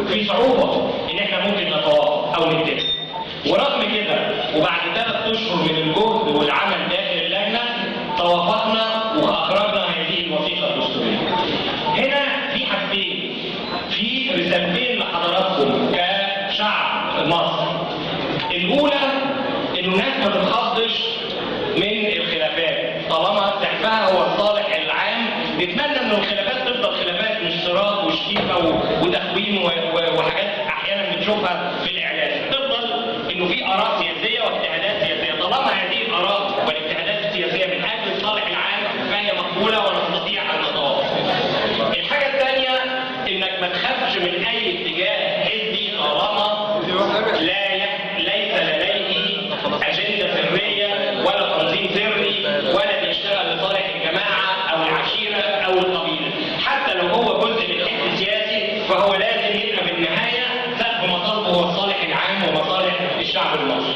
في صعوبه ان احنا ممكن نتوافق او نتفق. ورغم كده وبعد 3 اشهر من الجهد والعمل داخل اللجنه توافقنا واخرجنا هذه الوثيقه الدستوريه. هنا في حاجتين، في رسالتين لحضراتكم كشعب مصر. الاولى انه الناس ما تتخضش من الخلافات طالما سقفها هو الصالح العام. نتمنى ان الخلافات تفضل خلافات مش صراخ وشتيمه وتخوين وحاجات احيانا بنشوفها في الاعلام، تفضل انه في اراء سياسيه واجتهادات سياسيه. طالما هذه الاراء والاجتهادات السياسيه من اجل الصالح العام فهي مقبوله ونستطيع ان نتوافق. الحاجه الثانيه انك ما تخافش من اي اتجاه حزبي طالما ليس لديه اجنده سريه ولا تنظيم سري ولا بيشتغل لصالح الجماعه او العشيره او القبيله. حتى لو هو جزء من حزب سياسي فهو لازم يبقى في النهايه سقف مطالبه هو الصالح العام ومصالح الشعب المصري.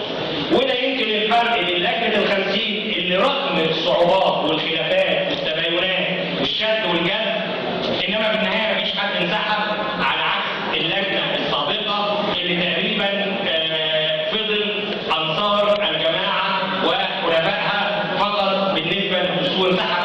وده يمكن الفرق بين لجنه ال50 اللي رغم الصعوبات والخلافات والتباينات والشد والجذب انما في النهايه مفيش حد انسحب، على عكس اللجنه السابقه اللي تقريبا فضل انصار الجماعه وحلفائها فقط بالنسبه للدستور انسحب